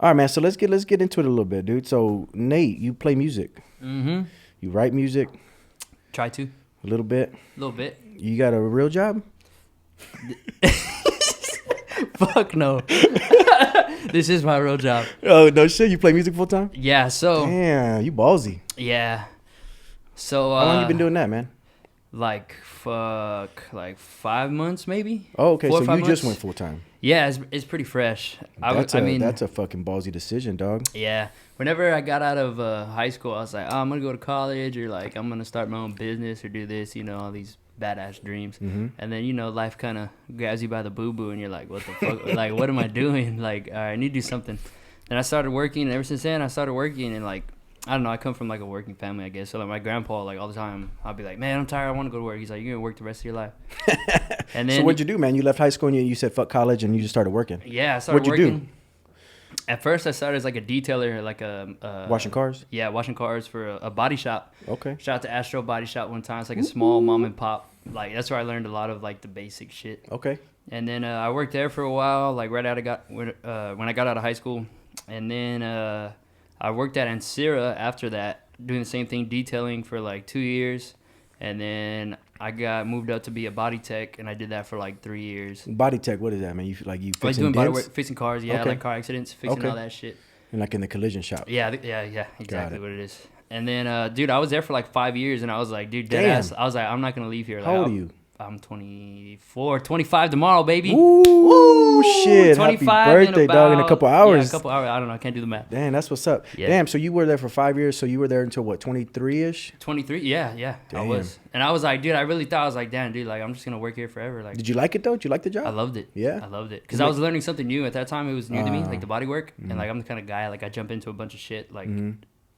All right, man. So let's get into it a little bit, dude. So Nate, you play music. Mm-hmm. You write music Try to. a little bit. A little bit. You got a real job? Fuck no. This is my real job. Oh no shit! You play music full time? Yeah, so. Damn, you ballsy. Yeah. So, How long you been doing that, man? Like 5 months maybe? Oh, okay. 4 or So 5 you just months? went full time. Yeah, it's pretty fresh. That's I mean, that's a fucking ballsy decision, dog. yeah. Whenever I got out of high school, I was like, oh, I'm going to go to college, or like, I'm going to start my own business or do this, all these badass dreams. Mm-hmm. And then, life kind of grabs you by the boo-boo and you're like, what the fuck? Like, what am I doing? Like, all right, I need to do something. And I started working, and ever since then, I started working, and like, I don't know, I come from like a working family, I guess. So like my grandpa, like all the time, I'll be like, man, I'm tired, I want to go to work. He's like, you're going to work the rest of your life. And then, So what'd you do, man? You left high school and you said fuck college and you just started working. yeah, I started What'd you working. do? At first, I started as like a detailer, like a Washing cars? Yeah, washing cars for a body shop. Okay. Shout out to Astro Body Shop one time. It's like a small mom and pop. Like that's where I learned a lot of like the basic shit. Okay. And then I worked there for a while, like when I got out of high school, and then I worked at Ansira after that, doing the same thing, detailing for like 2 years, and then I got moved up to be a body tech, and I did that for like 3 years. Body tech, what is that, man? You Like fixing doing body dents? work, fixing cars, yeah, Okay. like car accidents, fixing Okay. all that shit. And like in the collision shop. Yeah, exactly it. what it is. And then, dude, I was there for like 5 years, and I was like, dude, dead Damn. ass. I was like, I'm not gonna leave here. Like, How old are you? I'm 24, 25 tomorrow, baby. Ooh, shit. Happy 25 in birthday, dog, in a couple hours. Yeah, a couple hours. I don't know. I can't do the math. Damn, that's what's up. Yeah. Damn, so you were there for 5 years, so you were there until what, 23-ish? 23. Yeah, I Damn. was. And I was like, dude, I really thought, I was like, damn, dude, like I'm just gonna work here forever. Like, Did you like it though? Did you like the job? I loved it. Yeah? I loved it because I was learning something new at that time. It was new to me, like the body work, Mm-hmm. and like I'm the kind of guy like I jump into a bunch of shit like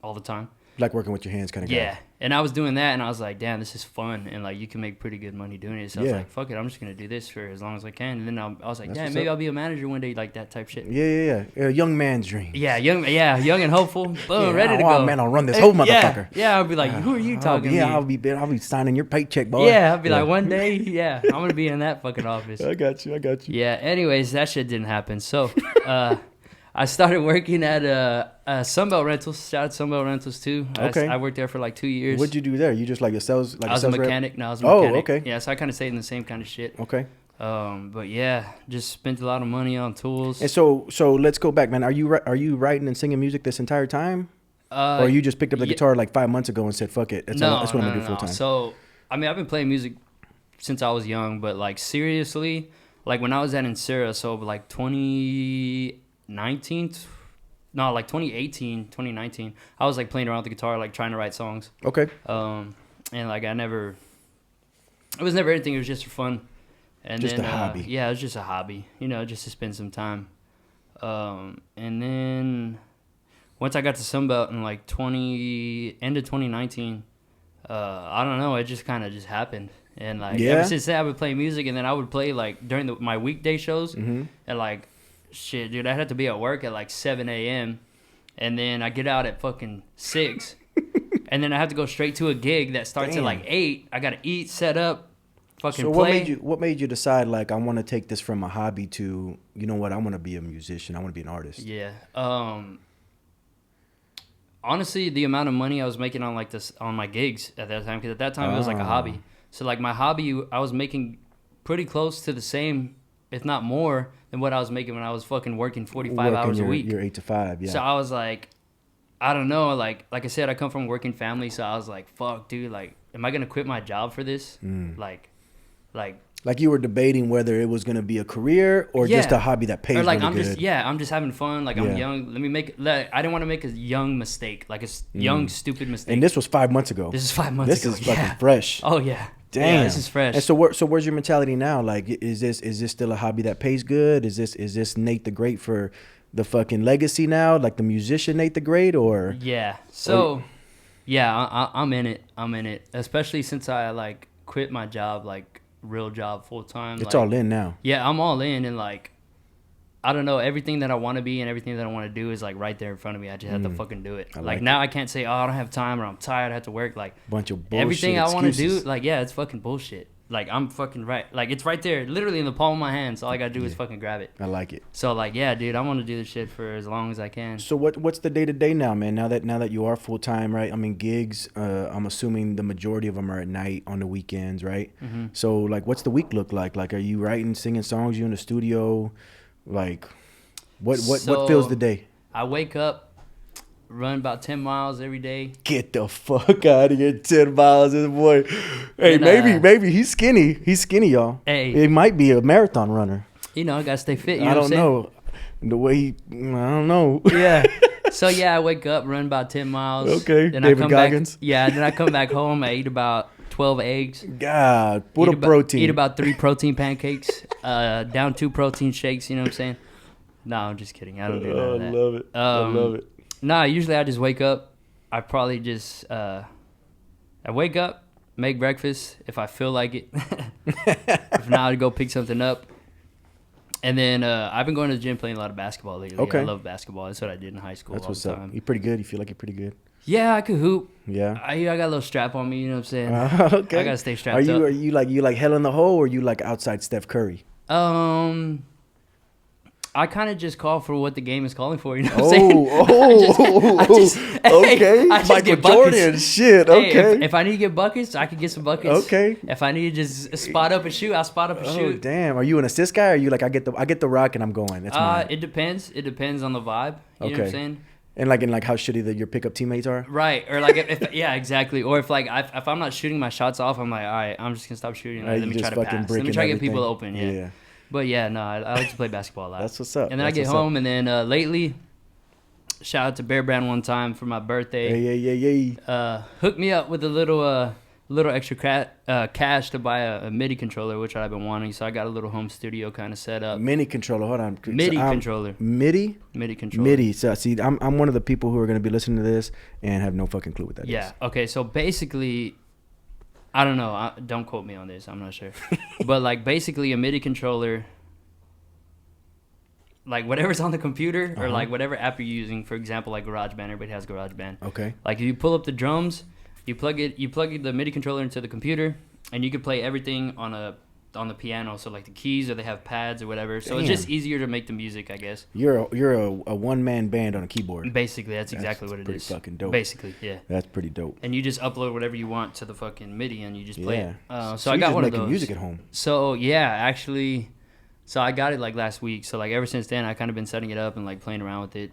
all the time. Like working with your hands kind of guy. Yeah, and I was doing that, and I was like, damn, this is fun, and like you can make pretty good money doing it. So I was Yeah. like, fuck it, I'm just gonna do this for as long as I can. And then I was like, That's damn, what's maybe up. I'll be a manager one day, like that type shit. Yeah. A young man's dream. Yeah, young and hopeful. Boom, Yeah, ready to oh, go. man, I'll run this whole motherfucker. Yeah, I'll be like, who are you talking to? I'll be signing your paycheck, boy. Yeah, I'll be like, one day, yeah, I'm gonna be in that fucking office. I got you. Yeah. Anyways, that shit didn't happen. So, I started working at Sunbelt Rentals. Shout out to Sunbelt Rentals too. Okay. I worked there for like 2 years. What'd you do there? You just like a sales, like I was a a sales rep? mechanic. No, I was a Oh, mechanic. okay. Yeah, so I kind of stayed in the same kind of shit. Okay. But yeah, just spent a lot of money on tools. And so let's go back, man. Are you writing and singing music this entire time? Or you just picked up the guitar like 5 months ago and said, fuck it. That's what I'm going to do full time. So, I mean, I've been playing music since I was young, but like seriously, like when I was at Insera, so like 2018, 2019, I was like playing around with the guitar, like trying to write songs. Okay. And like it was never anything, it was just for fun. And Just then, a hobby. Yeah, it was just a hobby, just to spend some time. And then once I got to Sunbelt in like end of 2019, I don't know, it just kind of just happened. And like ever since then, I would play music, and then I would play like during my weekday shows, and like shit, dude, I had to be at work at like 7 a.m. and then I get out at fucking 6, and then I have to go straight to a gig that starts at like 8. I gotta eat, set up, fucking So play. what made you decide like I want to take this from a hobby to, you know what, I want to be a musician, I want to be an artist? Yeah. Honestly, the amount of money I was making on like this on my gigs at that time, because at that time it was like a hobby. So like my hobby, I was making pretty close to the same, if not more, than what I was making when I was fucking working 45 hours a week. You're 8 to 5, yeah. So I was like, I don't know, like I said, I come from a working family, so I was like, fuck, dude, like, am I gonna quit my job for this? Like you were debating whether it was going to be a career or just a hobby that pays or like really good. I'm just having fun. Like I'm young. I didn't want to make a young mistake, like a young stupid mistake. And this was 5 months ago. This is 5 months ago. This is fucking fresh. Oh yeah. Damn. Yeah, this is fresh. And so where's your mentality now? Like, is this still a hobby that pays good? Is this Nate the Great for the fucking legacy now? Like the musician Nate the Great, or? Yeah. So, yeah, I'm in it. I'm in it. Especially since I like quit my job, like real job, full time. It's like, all in now. Yeah, I'm all in, and like, I don't know, everything that I want to be and everything that I want to do is like right there in front of me. I just have to fucking do it. Like now I can't say, oh, I don't have time, or I'm tired, I have to work. Like Bunch of bullshit everything I want to do, excuses. like, yeah, it's fucking bullshit. Like, I'm fucking right. Like, it's right there, literally in the palm of my hand. So all I gotta do is fucking grab it. I like it. So, like, yeah, dude, I want to do this shit for as long as I can. So what's the day to day now, man? Now that you are full time, right? I mean, gigs. I'm assuming the majority of them are at night on the weekends, right? Mm-hmm. So like, what's the week look like? Like, are you writing, singing songs? You in the studio? Like, what fills the day? I wake up, run about 10 miles every day. Get the fuck out of here, 10 miles, this boy. Hey, And, maybe he's skinny. He's skinny, y'all. Hey. It might be a marathon runner. You know, I gotta stay fit. You I know what don't I'm know. The way I don't know. Yeah. So yeah, I wake up, run about 10 miles. Okay, Then David I come Goggins. Back, yeah, then I come back home. I eat about 12 eggs. God, what a protein. Eat about 3 protein pancakes. Down 2 protein shakes. You know what I'm saying? No, I'm just kidding. I don't do none of that. I love it. I love it. Nah, usually I just wake up. I probably just I wake up, make breakfast if I feel like it. If not, I'd go pick something up. And then I've been going to the gym playing a lot of basketball lately. Okay. I lup basketball. That's what I did in high school. That's all what's the up. time. You pretty good? You feel like you're pretty good? Yeah, I could hoop. Yeah. I got a little strap on me. You know what I'm saying? Okay. I gotta stay strapped Are up. you like hell in the hole, or you like outside Steph Curry? I kind of just call for what the game is calling for. You know what I'm saying? Okay. I just Michael get buckets. Jordan, shit. Hey, Okay. if I need to get buckets, I can get some buckets. Okay. If I need to just spot up and shoot, I'll spot up and Oh shoot. damn! Are you an assist guy, or are you like I get the rock and I'm going? That's mine. It depends. It depends on the vibe. You know what I'm saying? And like how shitty your pickup teammates are. Right. Or like if yeah, exactly. Or if like if I'm not shooting my shots off, I'm like, all right, I'm just gonna stop shooting. Like, let me try to pass. Let me try to get people open. Yeah. But yeah, no, I like to play basketball a lot. That's what's up. And then I get home, and then lately, shout out to Bexar Brand one time for my birthday. Yeah. Hooked me up with a little extra cash to buy a MIDI controller, which I've been wanting. So I got a little home studio kind of set up. MIDI controller. Hold on. MIDI controller. MIDI. MIDI controller. MIDI. So see, I'm one of the people who are going to be listening to this and have no fucking clue what that is. Yeah. Okay. So basically, I don't know. Don't quote me on this. I'm not sure. But like basically a MIDI controller, like whatever's on the computer or like whatever app you're using. For example, like GarageBand. Everybody has GarageBand. Okay. Like if you pull up the drums, you plug the MIDI controller into the computer, and you can play everything on the piano. So like the keys, or they have pads or whatever. So it's just easier to make the music, I guess. You're a one man band on a keyboard. Basically, that's exactly what it is. Pretty fucking dope. Basically, yeah. That's pretty dope. And you just upload whatever you want to the fucking MIDI, and you just play it. So I I got just one of making those. music at home. So yeah, actually, so I got it like last week. So like ever since then, I kind of been setting it up and like playing around with it,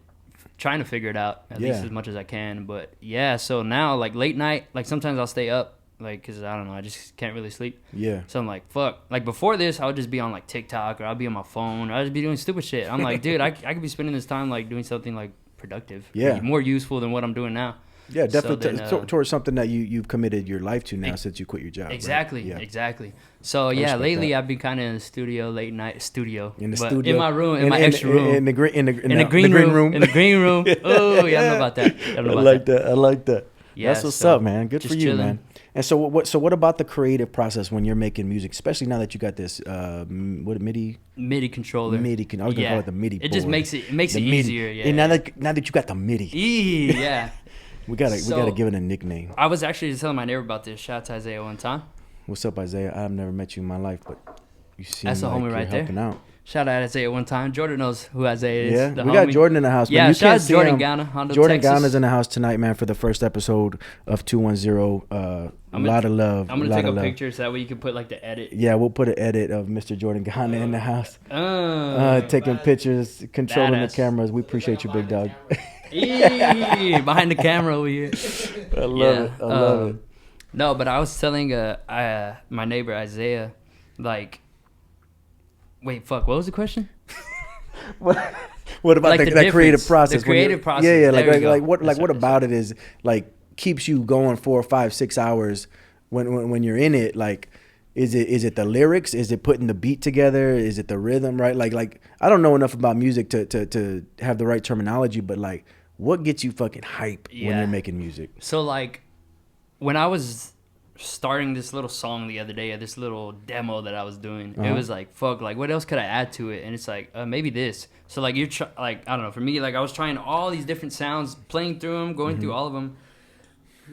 trying to figure it out at least as much as I can. But yeah, so now like late night, like sometimes I'll stay up. Like, cause I don't know, I just can't really sleep. Yeah. So I'm like, fuck. Like before this, I would just be on like TikTok, or I'd be on my phone, or I'd just be doing stupid shit. I'm like, dude, I could be spending this time like doing something like productive, yeah, more useful than what I'm doing now. Yeah, definitely towards something that you've committed your life to now since you quit your job. Exactly, right? Yeah. Exactly. So yeah, lately I've been kind of in the studio, late night studio, in the studio, in my room, in my extra room, in the green room, in the green room. Oh yeah, I know about that. I like that. Yeah, that's what's up, man. Good for you, chilling. man. And so what about the creative process when you're making music, especially now that you got this MIDI controller? I was gonna call it the MIDI. It just makes it easier. Yeah. And now that you got the MIDI, yeah. we gotta give it a nickname. I was actually just telling my neighbor about this. Shout out to Isaiah one time. What's up, Isaiah? I've never met you in my life, but you seem that's like a homie you're right helping there. out. Shout out Isaiah one time. Jordan knows who Isaiah is. Yeah, we got Jordan in the house. Yeah, man. shout out to Jordan Ghana, Hondo, Jordan Texas. Ghana's in the house tonight, man, for the first episode of 210. A lot of love. I'm gonna take a picture so that way you can put like the edit. Yeah, we'll put an edit of Mr. Jordan Ghana in the house. Taking pictures, controlling the cameras. We appreciate you, big dog. Behind the camera over here. I love it. No, but I was telling my neighbor Isaiah, like, wait, fuck, what was the question? What about like that creative process? The creative process. Yeah, like what about it is like keeps you going 4, 5, 6 hours when you're in it? Like, is it the lyrics? Is it putting the beat together? Is it the rhythm? Right? Like I don't know enough about music to have the right terminology, but like, what gets you fucking hype when you're making music? So like, when I was starting this little song the other day, this little demo that I was doing, it was like, fuck, like what else could I add to it? And it's like, maybe this. So like like, I don't know, for me, like I was trying all these different sounds, playing through them, going through all of them,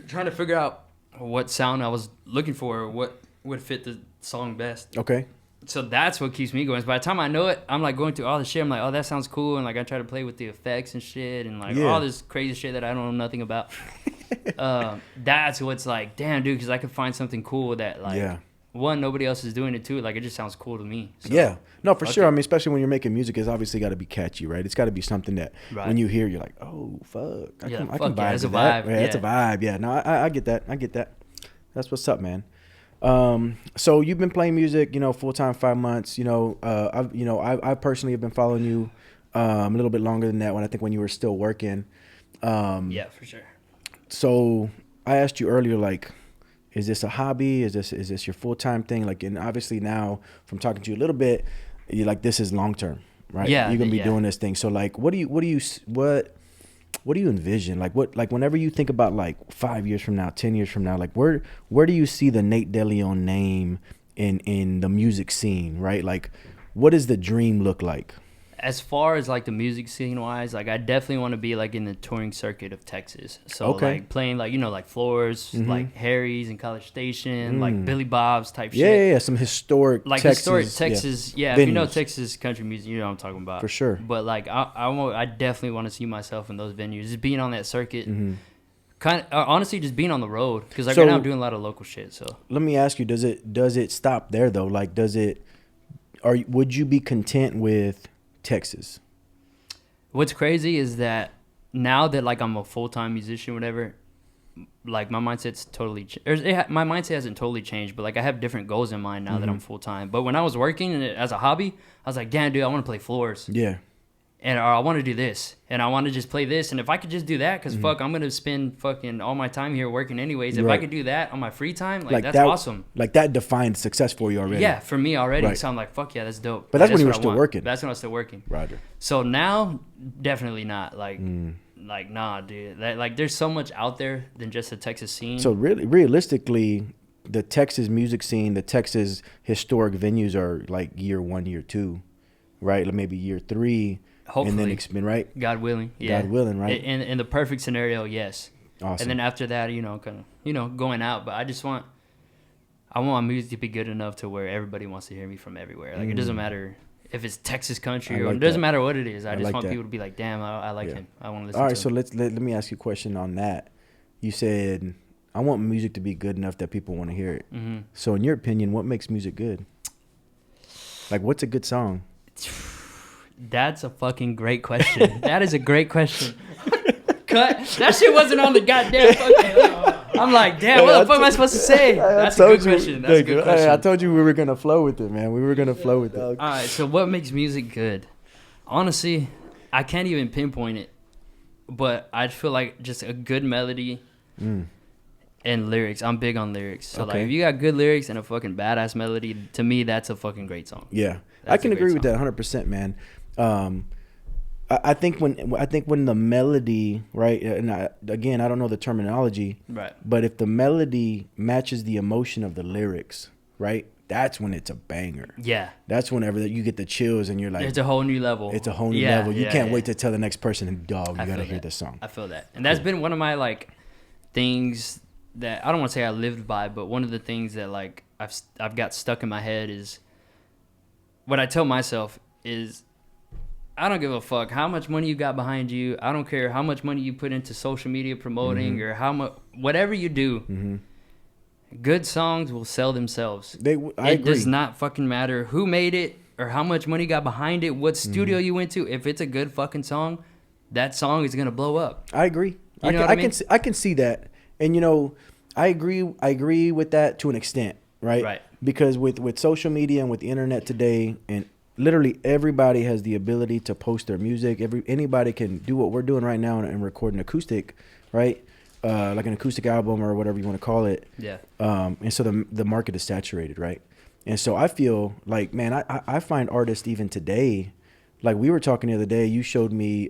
trying to figure out what sound I was looking for, what would fit song best. Okay. So that's what keeps me going. So by the time I know it, I'm like going through all the shit. I'm like, oh, that sounds cool. And like I try to play with the effects and shit and like all this crazy shit that I don't know nothing about. That's what's like, damn, dude, because I could find something cool that like, one, nobody else is doing it too. Like it just sounds cool to me. So, yeah. No, for sure. I mean, especially when you're making music, it's obviously got to be catchy, right? It's got to be something that when you hear, you're like, oh, fuck. I can vibe it's a that. vibe. Yeah, it's a vibe. Yeah. No, I get that. I get that. That's what's up, man. So you've been playing music, you know, full time 5 months. You know, I personally have been following you a little bit longer than that. When you were still working. Yeah, for sure. So I asked you earlier, like, is this a hobby? Is this your full time thing? Like, and obviously now from talking to you a little bit, you're like, this is long term, right? Yeah, you're gonna be doing this thing. So like, what do you envision? Like whenever you think about like 5 years from now, 10 years from now, like where do you see the Nate DeLeon name in the music scene, right? Like, what does the dream look like? As far as like the music scene wise, like I definitely want to be like in the touring circuit of Texas. So like playing like, you know, like Floors, like Harry's and College Station, like Billy Bob's type shit. Yeah, some historic like Texas, historic Texas. Yeah, venues. If you know Texas country music, you know what I'm talking about. For sure. But like I definitely want to see myself in those venues, just being on that circuit. Kind of honestly just being on the road, because like right now I'm doing a lot of local shit. So let me ask you, does it stop there though? Like would you be content with Texas? What's crazy is that now that like I'm a full-time musician, whatever, like my mindset's totally my mindset hasn't totally changed, but like I have different goals in mind now that I'm full-time. But when I was working as a hobby, I was like, damn, dude, I want to play Floors. Yeah. And or I want to do this, and I want to just play this, and if I could just do that, because fuck, I'm gonna spend fucking all my time here working anyways. If I could do that on my free time, like that's awesome. Like that defined success for you already. Yeah, for me already. So I'm like, fuck yeah, that's dope. But that's when you were still working. That's when I was still working. Roger. So now, definitely not. Like, like nah, dude. Like, there's so much out there than just the Texas scene. So really, realistically, the Texas music scene, the Texas historic venues are like year 1, year 2, right? Like maybe year 3. Hopefully. And then expand, right? God willing. Yeah. God willing, right? In the perfect scenario, yes. Awesome. And then after that, you know, kind of, going out. But I want my music to be good enough to where everybody wants to hear me from everywhere. Like, it doesn't matter if it's Texas country or it doesn't matter what it is. I just want people to be like, damn, I like him. I want to listen to him. All right, so let me ask you a question on that. You said, I want music to be good enough that people want to hear it. So in your opinion, what makes music good? Like, what's a good song? That's a fucking great question. That is a great question. Cut. That shit wasn't on the goddamn fucking... I'm like, damn, what the fuck am I supposed to say? That's a good question. That's a good question. I told you we were going to flow with it, man. We were going to flow with it. All right, so what makes music good? Honestly, I can't even pinpoint it. But I feel like just a good melody and lyrics. I'm big on lyrics. So, like, if you got good lyrics and a fucking badass melody, to me, that's a fucking great song. Yeah. I can agree with that 100%, man. I think when the melody, right, and again, I don't know the terminology, right, but if the melody matches the emotion of the lyrics, right, that's when it's a banger. Yeah. That's whenever you get the chills and you're like, it's a whole new level. It's a whole new level. You can't wait to tell the next person, dog, you got to hear this song. I feel that. And that's been one of my, like, things that, I don't want to say I lived by, but one of the things that, like, I've got stuck in my head is, what I tell myself is, I don't give a fuck how much money you got behind you. I don't care how much money you put into social media promoting or how much, whatever you do, good songs will sell themselves. It agree. Does not fucking matter who made it or how much money got behind it, what studio you went to. If it's a good fucking song, that song is going to blow up. I agree. I can see that. And, you know, I agree with that to an extent, right? Right. Because with social media and with the internet today, and literally everybody has the ability to post their music. Anybody can do what we're doing right now and record an acoustic, right? Like an acoustic album or whatever you want to call it. Yeah. And so the market is saturated, right? And so I feel like, man, I find artists even today, like we were talking the other day, you showed me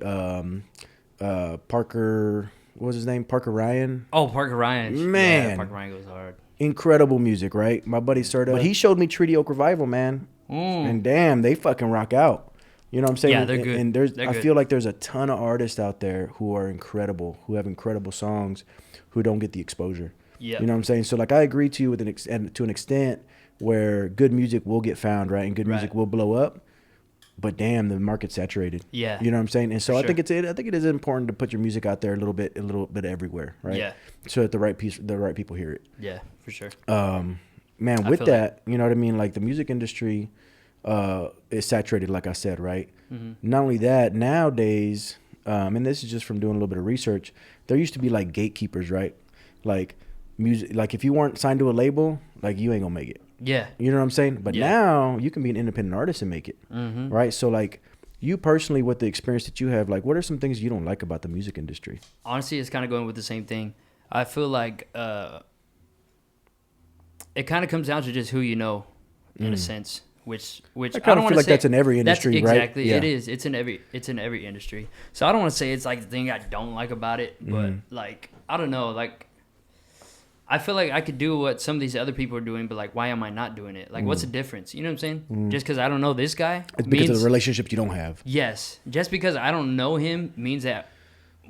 Parker, what was his name? Parker Ryan? Oh, Parker Ryan. Man. Yeah, Parker Ryan goes hard. Incredible music, right? My buddy started, but he showed me Treaty Oak Revival, man. And damn, they fucking rock out. You know what I'm saying? Yeah, they're good. And I feel like there's a ton of artists out there who are incredible, who have incredible songs, who don't get the exposure. Yeah. You know what I'm saying? So like I agree to you to an extent, where good music will get found, right, and good music Right. will blow up. But damn, the market's saturated. Yeah. You know what I'm saying? And so For I sure. think it is important to put your music out there a little bit everywhere, right? Yeah. So that the right people hear it. Yeah, for sure. Man, I with feel that, you know what I mean? Like the music industry is saturated, like I said, right? Mm-hmm. Not only that, nowadays, and this is just from doing a little bit of research, there used to be like gatekeepers, right? Like music, like if you weren't signed to a label, like you ain't gonna make it. Yeah. You know what I'm saying? But Yeah. now you can be an independent artist and make it, Mm-hmm. right? So like you personally, with the experience that you have, like what are some things you don't like about the music industry? Honestly, it's kind of going with the same thing. I feel like it kind of comes down to just who you know, in a sense. Which I I kind don't of want feel to like say that's in every industry, that's right? exactly it is. It's in every industry. So I don't want to say it's like the thing I don't like about it, but like I don't know, like I feel like I could do what some of these other people are doing, but like why am I not doing it? Like what's the difference? You know what I'm saying? Just because I don't know this guy, It's because of the relationship you don't have. yes, just because I don't know him means that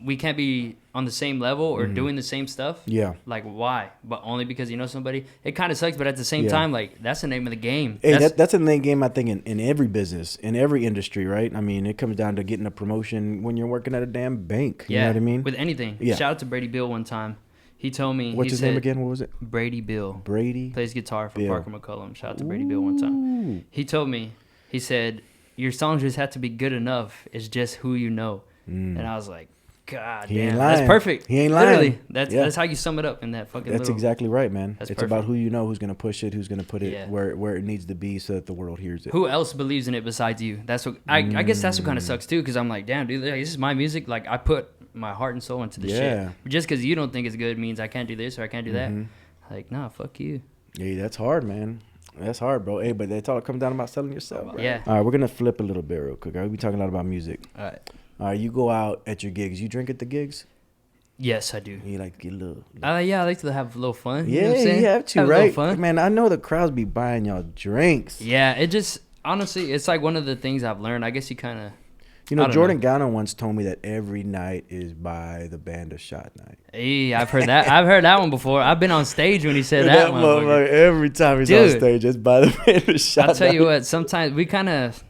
we can't be on the same level or doing the same stuff. Yeah. Like why? But only because you know somebody. It kind of sucks, but at the same Yeah. time, like that's the name of the game. Hey, that's a name game, I think, in every business, in every industry, right? I mean, it comes down to getting a promotion when you're working at a damn bank. You know what I mean? With anything. Yeah. Shout out to Brady Bill one time. He told me. What's his name again? What was it? Brady Bill. Brady? Plays guitar for Bill. Parker McCullum. Shout out to Brady Bill one time. He told me, he said, your songs just have to be good enough. It's just who you know. And I was like, God He ain't damn, lying. that's perfect. He ain't Literally, lying. that's how you sum it up in that fucking That's little. exactly right, man. That's It's perfect. about who you know, who's going to push it, who's going to put it Yeah. where it needs to be so that the world hears it. Who else believes in it besides you? That's what I guess that's what kind of sucks too, because I'm like, damn, dude, like, this is my music. Like I put my heart and soul into the Yeah. shit. Just because you don't think it's good means I can't do this or I can't do that. Like, nah, fuck you. Hey, that's hard, man. That's hard, bro. Hey, but that's all it comes down about selling yourself. Right? Yeah. All right, we're going to flip a little bit real quick. All right, we talking a lot about music. All right. All right, you go out at your gigs. You drink at the gigs? Yes, I do. You like to get a little... Yeah, I like to have a little fun. Yeah, you know what I'm saying? you have to, a little right? fun. Man, I know the crowds be buying y'all drinks. Yeah, it just honestly, it's like one of the things I've learned. I guess you kind of. You know, Jordan Gano once told me that every night is by the band of shot night. Hey, I've heard that. I've heard that one before. I've been on stage when he said that one. motherfucker, every time he's on stage, it's by the band of shot night. I'll tell you what. Sometimes we kind of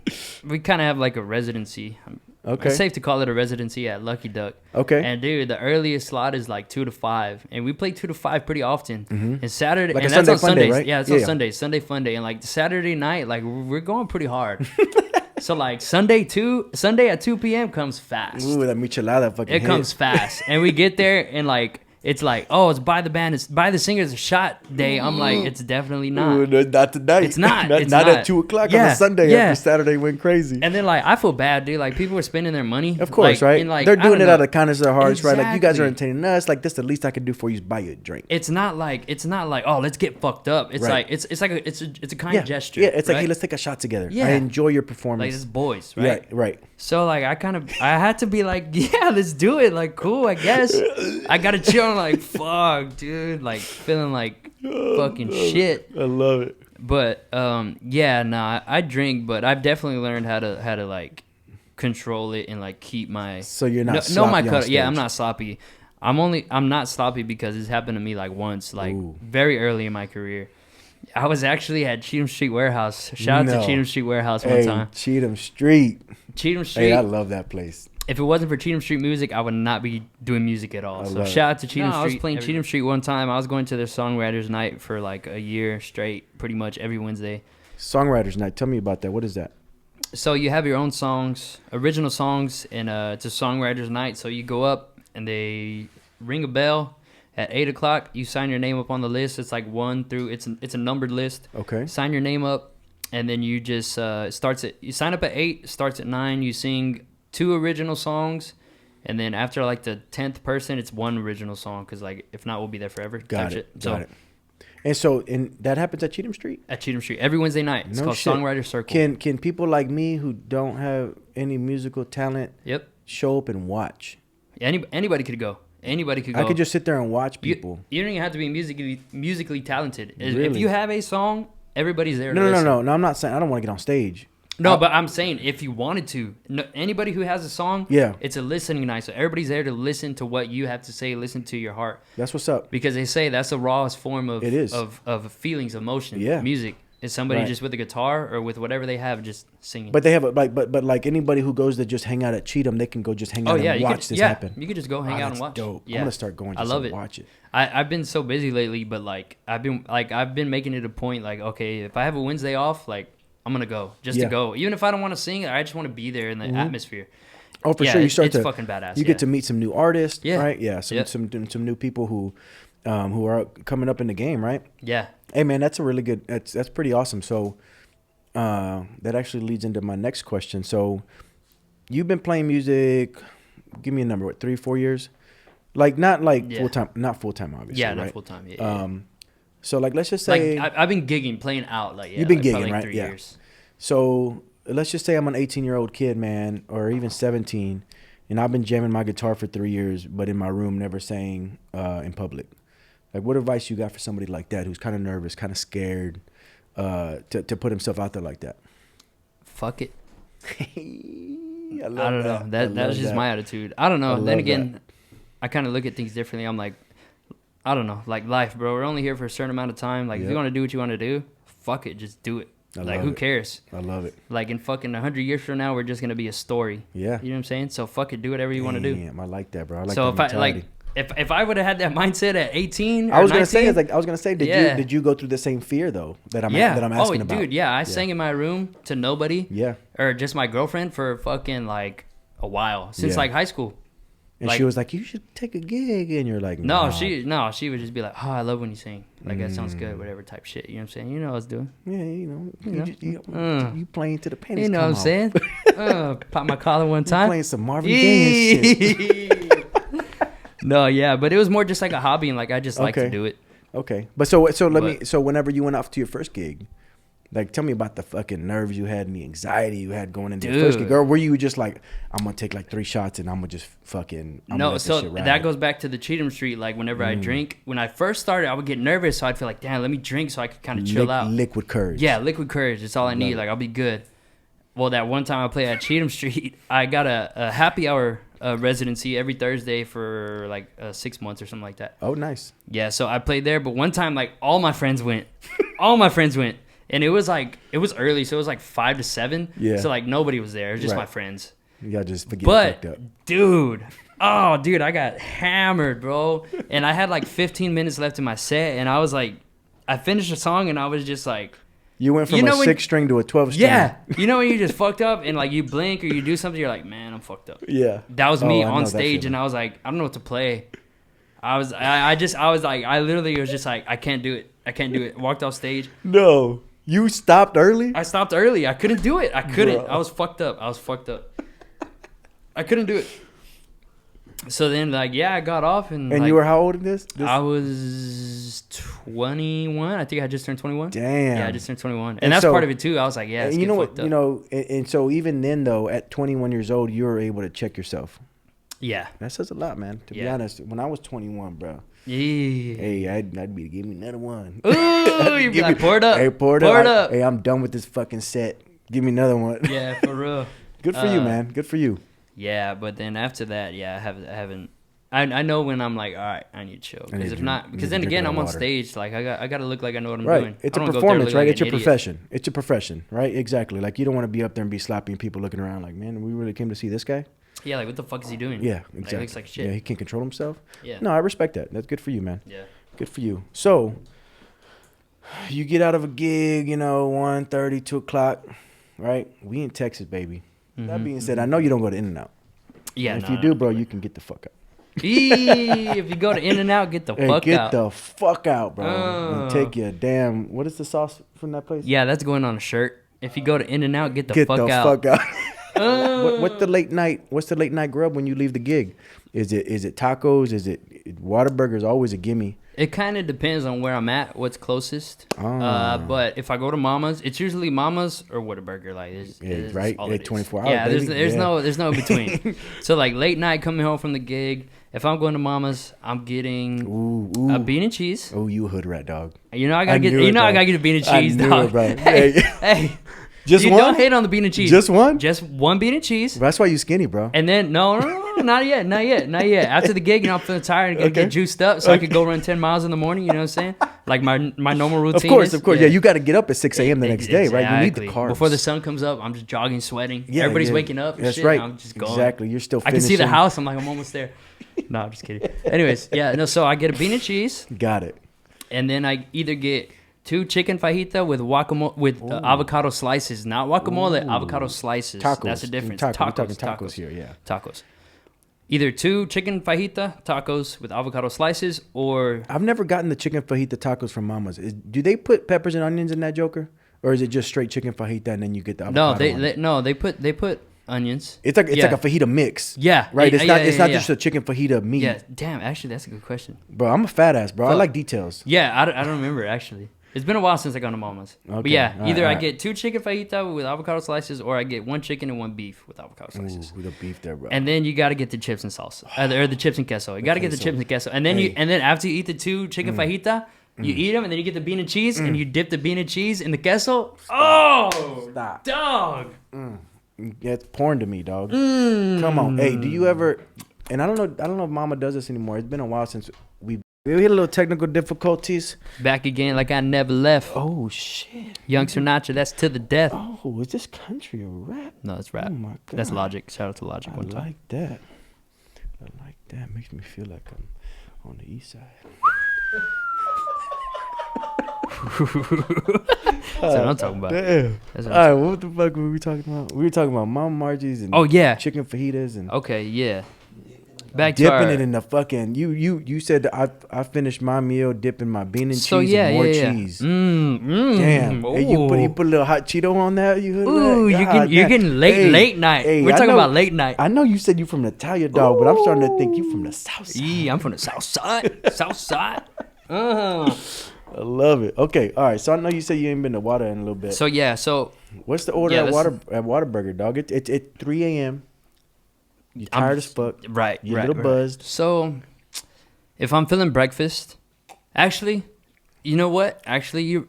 have like a residency. Okay. It's safe to call it a residency at Lucky Duck. Okay. And dude, the earliest slot is like 2 to 5, and we play 2 to 5 pretty often. And Saturday, Like and a that's Sunday on fun day, Sundays. right? Yeah, it's on Sundays. Sunday fun day, and like Saturday night, like we're going pretty hard. So like Sunday at 2 p.m. comes fast. Ooh, that michelada fucking It hit. comes fast, and we get there, and like it's like, oh, it's by the band, it's by the singer's shot day. I'm like, it's definitely not. Ooh, no, not tonight. It's not. not It's not not. at 2 o'clock on Yeah, a Sunday yeah. after Saturday went crazy. And then like I feel bad, dude. Like people are spending their money. Of course, like, right? and, like, They're I doing don't it out know. of the kindness of their hearts, right? Like, you guys are Exactly. entertaining us. Like, this the least I can do for you is buy you a drink. It's not like oh, let's get fucked up. It's Right. like it's like a kind Yeah, gesture. yeah. It's like, right? hey, let's take a shot together. Yeah. I enjoy your like performance. it's boys, right? Yeah, right. So like I had to be like, yeah, let's do it. Like cool, I guess. I gotta chill. I'm like, fuck, dude. Like feeling like fucking shit. I love it. But yeah, nah, I drink, but I've definitely learned how to like control it and like keep my. So you're not no sloppy my on cut. Yeah, I'm stage. not sloppy. I'm not sloppy because it's happened to me like once, like Ooh. very early in my career. I was actually at Cheatham Street Warehouse. Shout out No. to Cheatham Street Warehouse one Hey, time. Cheatham Street. Cheatham Street. Hey, I love that place. If it wasn't for Cheatham Street music, I would not be doing music at all. I So love shout out to Cheatham Street. I was playing Every- Cheatham Street one time. I was going to their songwriters night for like a year straight, pretty much every Wednesday. Songwriters Night. Tell me about that. What is that? So you have your own songs, original songs, and it's a songwriters night. So you go up and they ring a bell at 8:00. You sign your name up on the list. It's like 1 through. It's a numbered list. Okay. Sign your name up, and then you just you sign up at 8, starts at 9. You sing 2 original songs, and then after like the 10th person, it's 1 original song because like if not, we'll be there forever. Got type it. shit. Got it. And that happens at Cheatham Street? At Cheatham Street every Wednesday night. It's No called shit. Songwriter Circle. Can people like me who don't have any musical talent Yep. show up and watch? Anybody could go. Anybody could go. I could just sit there and watch You- people. You don't even have to be musically talented. If Really? you have a song, everybody's there. No, to no, listen. no. I'm not saying I don't want to get on stage. No, but I'm saying if you wanted to, anybody who has a song, Yeah. it's a listening night. So everybody's there to listen to what you have to say, listen to your heart, That's what's up. because they say that's the rawest form of It is. of feelings, emotion, Yeah. music. Is somebody Right. just with a guitar or with whatever they have just singing? But they have but like anybody who goes to just hang out at Cheatham, they can go just hang out and watch this happen. You could just go hang out and watch. Dope. Yeah. I'm gonna start going. Just I love to it. Watch it. I've been so busy lately, but like I've been making it a point. Like, okay, if I have a Wednesday off, like I'm gonna go just to go. Even if I don't want to sing, I just want to be there in the atmosphere. Oh, for sure. You start it's to fucking badass. You get to meet some new artists, Yeah. right? Yeah. Some new people who are coming up in the game, right? Yeah. Hey man, that's a really good. That's pretty awesome. So that actually leads into my next question. So you've been playing music. Give me a number. What, 3-4 years? Like not like full time. Not full time, obviously. Yeah, right? not full time. Yeah. So like let's just say like I've been gigging, playing out. Like you've been like, gigging, probably right? 3 Yeah. years. So let's just say I'm an 18-year-old kid, man, or even 17, and I've been jamming my guitar for 3 years, but in my room, never sang in public. Like, what advice you got for somebody like that who's kind of nervous, kind of scared to put himself out there like that? Fuck it. I I don't know. That was just my attitude. I don't know. Then again, I kind of look at things differently. I'm like, I don't know. Like life, bro. We're only here for a certain amount of time. Like if you want to do what you want to do, fuck it. Just do it. Like who cares? I love it. Like in fucking 100 years from now, we're just gonna be a story. Yeah. You know what I'm saying? So fuck it. Do whatever you want to do. Damn, I like that, bro. I like So that mentality. if I would have had that mindset at 18, I was gonna 19, say, did you go through the same fear though that I'm asking about? Dude, yeah. I sang in my room to nobody. Yeah. Or just my girlfriend for fucking like a while since like high school. And she was like, "You should take a gig," and you're like, No, she would just be like, "Oh, I love when you sing. Like that sounds good, whatever type shit." You know what I'm saying? You know what I was doing. Yeah, you playing to the panties. You know what I'm saying? Pop my collar one time. Playing some Marvin Gaye and shit. No, yeah, but it was more just like a hobby, and like I just like to do it. Okay, but so whenever you went off to your first gig, like tell me about the fucking nerves you had and the anxiety you had going into your first gig, or were you just like, I'm gonna take like 3 shots and I'm gonna just fucking that goes back to the Cheatham Street. Like whenever I drink, when I first started, I would get nervous, so I'd feel like, damn, let me drink so I could kind of chill out. Liquid courage. Yeah, liquid courage. That's all I need. Like I'll be good. Well, that one time I played at Cheatham Street, I got a happy hour residency every Thursday for like 6 months or something like that. Oh, nice. Yeah, so I played there, but one time like all my friends went. All my friends went. And it was early, so it was like 5 to 7. Yeah. So like nobody was there. It was just my friends. You gotta just forget fucked up. Dude, I got hammered, bro. And I had like 15 minutes left in my set, and I was like, I finished the song, and I was just like, you went from a 6-string to a 12-string. Yeah. You know when you just fucked up and like you blink or you do something, you're like, man, I'm fucked up. Yeah. That was me on stage, and I was like, I don't know what to play. I literally was just like, I can't do it. Walked off stage. No. You stopped early? I stopped early. I couldn't do it. I couldn't. Bro. I was fucked up. I couldn't do it. So then, like, yeah, I got off. And like, you were how old in this? I was 21. I think I just turned 21. Damn. Yeah, I just turned 21. And that's part of it, too. I was like, yeah, you know what? You know, and so even then, though, at 21 years old, you were able to check yourself. Yeah. That says a lot, man. To be honest, when I was 21, bro. Yeah. Hey, I'd be give me another one. Ooh, you'd be like, pour it up. Hey, pour it up. Hey, I'm done with this fucking set. Give me another one. Yeah, for real. Good for you, man. Good for you. Yeah, but then after that, yeah, I haven't. I know when I'm like, all right, I need to chill. Because then again, I'm on stage. Like I got to look like I know what I'm doing. It's a performance, right? It's your profession. It's your profession, right? Exactly. Like you don't want to be up there and be sloppy and people looking around like, man, we really came to see this guy. Yeah, like what the fuck is he doing? Yeah, exactly. Like, he looks like shit. Yeah, he can't control himself. Yeah. No, I respect that. That's good for you, man. Yeah. Good for you. So, you get out of a gig, 1:30, 2 o'clock, right? We in Texas, baby. That being said, I know you don't go to In-N-Out. Yeah, and if you do, bro, you can get the fuck out. If you go to In-N-Out, get the fuck out. Get the fuck out, bro. And take your damn, what is the sauce from that place? Yeah, that's going on a shirt. If you go to In-N-Out, get the fuck out. Get the fuck out. What's the late night grub when you leave the gig? Is it tacos? Is it Whataburger's always a gimme? It kind of depends on where I'm at, what's closest. But if I go to Mama's, it's usually Mama's or Whataburger. Like, it's right? all it 24 hours. Yeah, there's no in between. So like late night coming home from the gig, if I'm going to Mama's, I'm getting a bean and cheese. Oh, you a hood rat, dog. I gotta get a bean and cheese, dog. Bro. Hey, Just you one? don't hate on the bean and cheese. Just one? Just one bean and cheese. That's why you skinny, bro. And then no, not yet. After the gig, I'm feeling tired and gotta get juiced up so I could go run 10 miles in the morning. You know what I'm saying? Like my normal routine. Of course. Yeah, you got to get up at 6 a.m. the next day, right? You need the carbs before the sun comes up. I'm just jogging, sweating. Everybody's waking up. And That's shit, right. And I'm just going. Exactly. You're still. I can see the house. I'm like, I'm almost there. No, I'm just kidding. Anyways, so I get a bean and cheese. Got it. And then I either get 2 chicken fajita with guacamole with avocado slices, not guacamole, avocado slices. Tacos. That's the difference. We're talking tacos here, yeah. Tacos. Either 2 chicken fajita tacos with avocado slices, or I've never gotten the chicken fajita tacos from Mama's. Do they put peppers and onions in that joker, or is it just straight chicken fajita and then you get the avocado? They put onions. It's like a fajita mix. Yeah, right. It's not just a chicken fajita meat. Yeah, damn. Actually, that's a good question. Bro, I'm a fat ass, bro. I like details. Yeah, I don't remember actually. It's been a while since I gone to Mama's. Okay. But yeah, either I get 2 chicken fajita with avocado slices, or I get 1 chicken and 1 beef with avocado slices. Ooh, the beef there, bro. And then you got to get the chips and salsa, or the chips and queso. You got to get the chips and queso, and then after you eat the 2 chicken fajita, you eat them, and then you get the bean and cheese, and you dip the bean and cheese in the queso. Oh, stop, dog. Yeah, it's porn to me, dog. Come on, hey, do you ever? And I don't know if Mama does this anymore. It's been a while since we hit a little technical difficulties. Back again, like I never left. Oh shit, Young Sinatra, that's to the death. Oh, is this country or rap? No, it's rap. Oh my God. That's Logic. Shout out to Logic. I like that. Makes me feel like I'm on the east side. That's what I'm talking about. Damn. That's all right, what the fuck were we talking about? We were talking about Mama Margie's and chicken fajitas and back to dipping it in the fucking you said that I finished my meal dipping my bean and cheese and more cheese. Damn. Hey, you put a little hot Cheeto on that. You heard that? You're getting late night. We're talking about late night. I know you said you from the Italia, dog, but I'm starting to think you from the south side. Yeah, I'm from the south side. South side. I love it. Okay, all right. So I know you said you ain't been to Water in a little bit. So what's the order at Whataburger, dog? It's 3 a.m. You're tired as fuck. Right. You're a little buzzed. So if I'm feeling breakfast, actually, you know what? Actually,